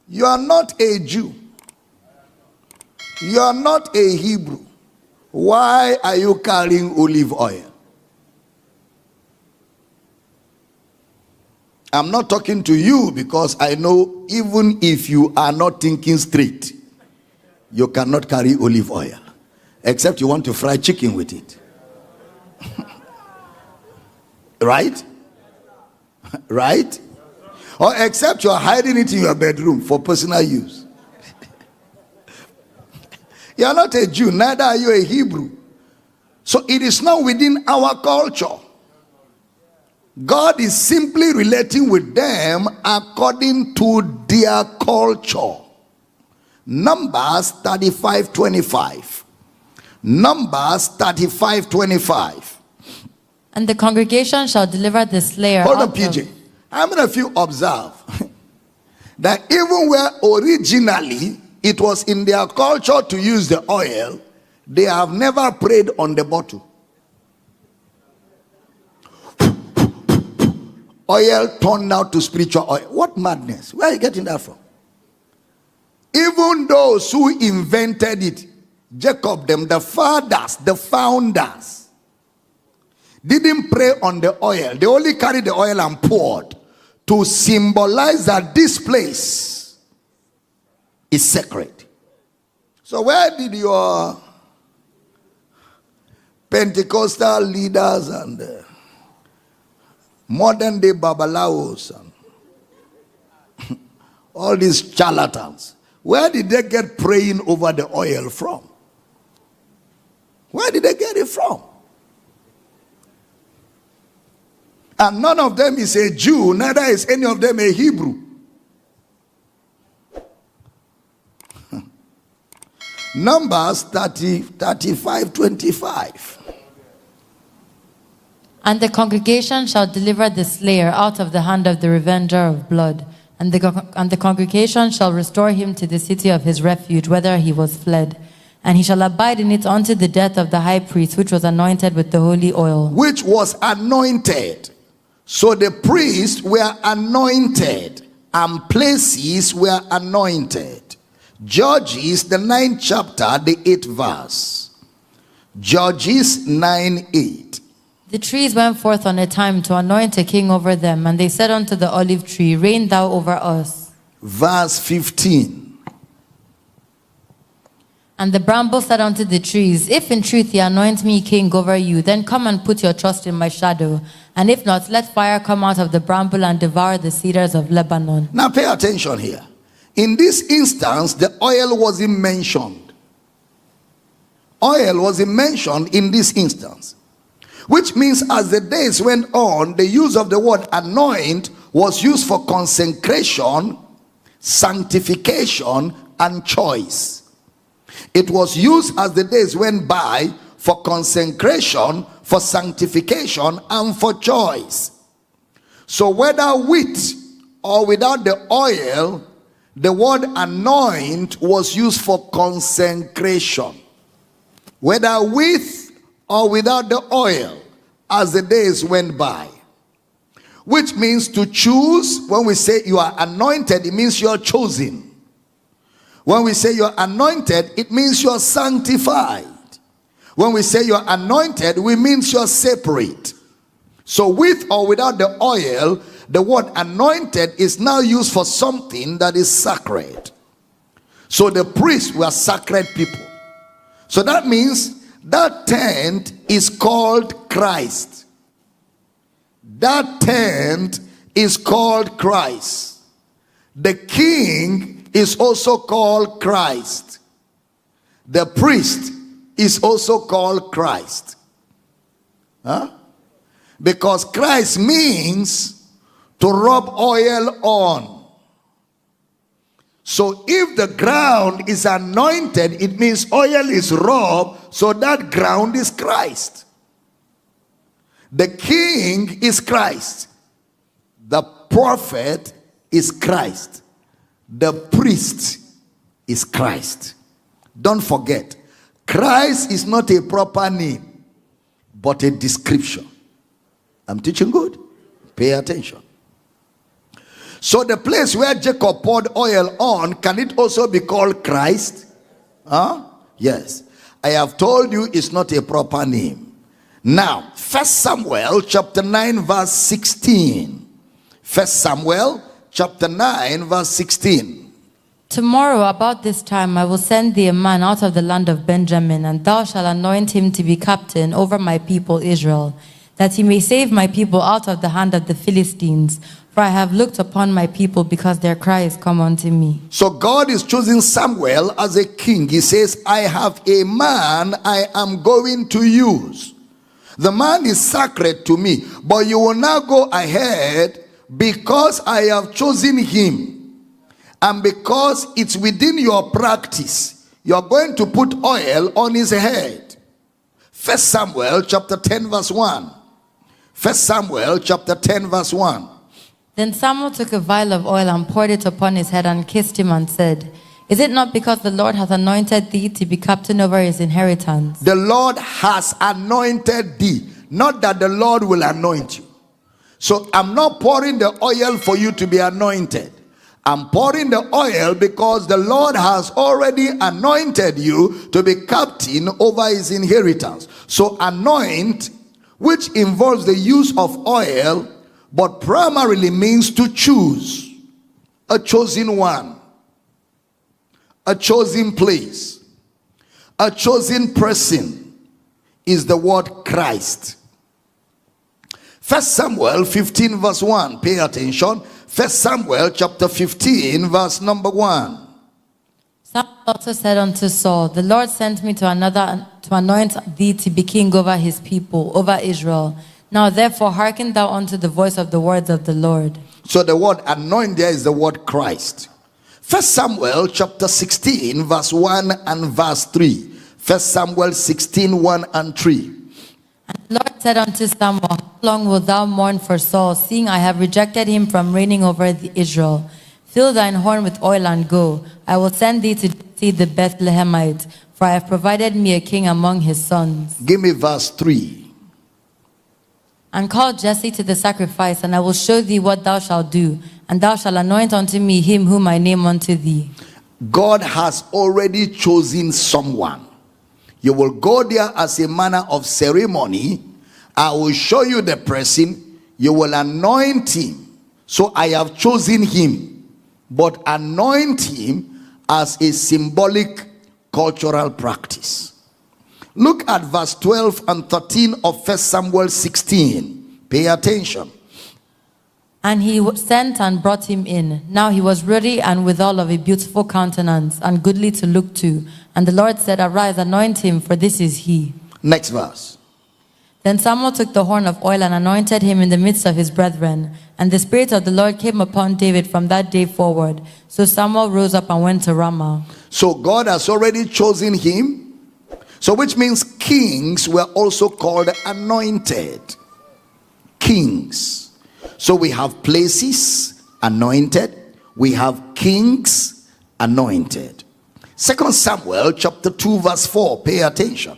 You are not a Jew. You are not a Hebrew. Why are you carrying olive oil? I'm not talking to you because I know even if you are not thinking straight, you cannot carry olive oil. Except you want to fry chicken with it. Right? Right? Or except you are hiding it in your bedroom for personal use. You are not a Jew, neither are you a Hebrew. So it is not within our culture. God is simply relating with them according to their culture. Numbers 35:25. Numbers 35:25. And the congregation shall deliver the slayer. Hold on, PJ. How many of you observe that even where originally it was in their culture to use the oil, they have never prayed on the bottle? Oil turned out to spiritual oil. What madness? Where are you getting that from? Even those who invented it, Jacob, them, the fathers, the founders, didn't pray on the oil. They only carried the oil and poured to symbolize that this place is sacred. So where did your Pentecostal leaders and modern day babalawos and all these charlatans, where did they get praying over the oil from? Where did they get it from? And none of them is a Jew, neither is any of them a Hebrew. Numbers 35:25. And the congregation shall deliver the slayer out of the hand of the revenger of blood. And the congregation shall restore him to the city of his refuge, whither he was fled. And he shall abide in it unto the death of the high priest, which was anointed with the holy oil. Which was anointed. So the priests were anointed, and places were anointed. Judges, the 9th chapter, the 8th verse. Judges 9:8. The trees went forth on a time to anoint a king over them, and they said unto the olive tree, Reign thou over us. Verse 15. And the bramble said unto the trees, If in truth ye anoint me king over you, then come and put your trust in my shadow. And if not, let fire come out of the bramble and devour the cedars of Lebanon. Now pay attention here. In this instance, the oil wasn't mentioned. Oil wasn't mentioned in this instance. Which means as the days went on, the use of the word anoint was used for consecration, sanctification, and choice. It was used as the days went by for consecration, for sanctification, and for choice. So whether with or without the oil, the word anoint was used for consecration. Whether with or without the oil, as the days went by. Which means to choose. When we say you are anointed, it means you are chosen. When we say you are anointed, it means you are sanctified. When we say you are anointed, we mean you are separate. So with or without the oil, the word anointed is now used for something that is sacred. So the priests were sacred people. So that means that tent is called Christ. That tent is called Christ. The king is also called Christ. The priest is also called Christ. Huh? Because Christ means to rub oil on. So if the ground is anointed, it means oil is rubbed, so that ground is Christ. The king is Christ. The prophet is Christ. The priest is Christ. Don't forget, Christ is not a proper name, but a description. I'm teaching good? Pay attention. So the place where Jacob poured oil on, can it also be called Christ? Huh? Yes. I have told you it's not a proper name. Now, 1 Samuel chapter 9 verse 16. 1 Samuel chapter 9 verse 16. Tomorrow about this time I will send thee a man out of the land of Benjamin, and thou shalt anoint him to be captain over my people Israel, that he may save my people out of the hand of the Philistines. For I have looked upon my people, because their cry is come unto me. So God is choosing Samuel as a king. He says, I have a man I am going to use. The man is sacred to me, but you will now go ahead because I have chosen him. And because it's within your practice, you're going to put oil on his head. 1 Samuel chapter 10 verse 1. 1 Samuel chapter 10 verse 1. Then Samuel took a vial of oil and poured it upon his head and kissed him and said, Is it not because the Lord hath anointed thee to be captain over his inheritance? The Lord has anointed thee, not that the Lord will anoint you. So I'm not pouring the oil for you to be anointed. I'm pouring the oil because the Lord has already anointed you to be captain over his inheritance. So anoint, which involves the use of oil, but primarily means to choose. A chosen one. A chosen place. A chosen person is the word Christ. 1 Samuel 15 verse 1. Pay attention. 1 Samuel chapter 15 verse number 1. Samuel also said unto Saul, The Lord sent me to another to anoint thee to be king over his people, over Israel. Now therefore hearken thou unto the voice of the words of the Lord. So the word anoint there is the word Christ. 1 Samuel chapter 16 verse 1 and verse 3. 1 Samuel 16 1 and 3. And the Lord said unto Samuel, How long wilt thou mourn for Saul, seeing I have rejected him from reigning over Israel? Fill thine horn with oil and go. I will send thee to Jesse the Bethlehemite, for I have provided me a king among his sons. Give me verse 3. And call Jesse to the sacrifice, and I will show thee what thou shalt do, and thou shalt anoint unto me him whom I name unto thee. God has already chosen someone. You will go there as a manner of ceremony. I will show you the person. You will anoint him. So I have chosen him, but anoint him as a symbolic cultural practice. Look at verse 12 and 13 of 1 Samuel 16. Pay attention. And he sent and brought him in. Now he was ruddy and withal of a beautiful countenance, and goodly to look to. And the Lord said, Arise, anoint him, for this is he. Next verse. Then Samuel took the horn of oil and anointed him in the midst of his brethren. And the Spirit of the Lord came upon David from that day forward. So Samuel rose up and went to Ramah. So God has already chosen him. So which means kings were also called anointed. Kings. So we have places anointed. We have kings anointed. 2 Samuel chapter 2 verse 4. Pay attention.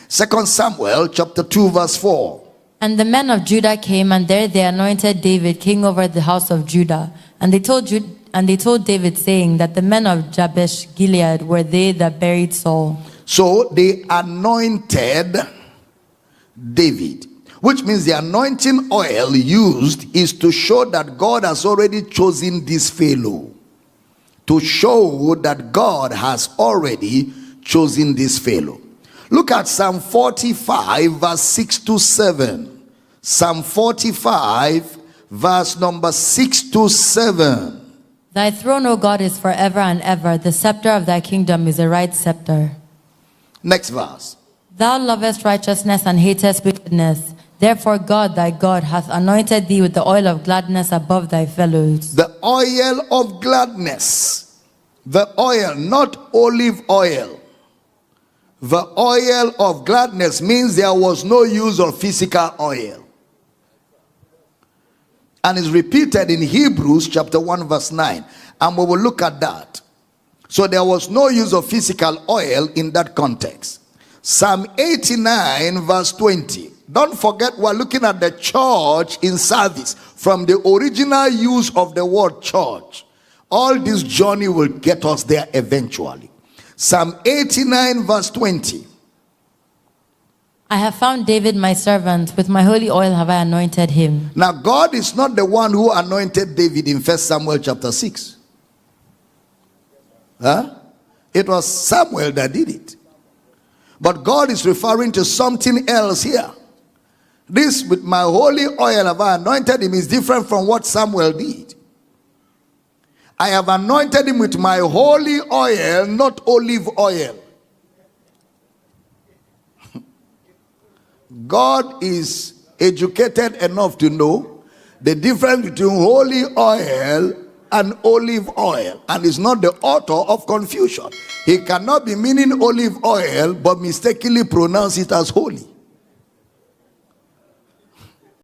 2 Samuel chapter 2 verse 4. And the men of Judah came, and there they anointed David king over the house of Judah. And they told David, saying that the men of Jabesh Gilead were they that buried Saul. So they anointed David, which means the anointing oil used is to show that God has already chosen this fellow. To show that God has already chosen this fellow. Look at Psalm 45 verse 6 to 7. Psalm 45 verse number 6 to 7. Thy throne, O God, is forever and ever. The scepter of thy kingdom is a right scepter. Next verse. Thou lovest righteousness and hatest wickedness. Therefore God, thy God, hath anointed thee with the oil of gladness above thy fellows. The oil of gladness. The oil, not olive oil. The oil of gladness means there was no use of physical oil. And is repeated in Hebrews chapter 1 verse 9. And we will look at that. So there was no use of physical oil in that context. Psalm 89 verse 20. Don't forget, we're looking at the church in service from the original use of the word church. All this journey will get us there eventually. Psalm 89 verse 20. I have found David my servant, with my holy oil have I anointed him. Now God is not the one who anointed David in 1 Samuel chapter 6. It was Samuel that did it. But God is referring to something else here. This, with my holy oil have I anointed him, is different from what Samuel did. I have anointed him with my holy oil, not olive oil. God is educated enough to know the difference between holy oil and olive oil, and is not the author of confusion. He cannot be meaning olive oil but mistakenly pronounce it as holy.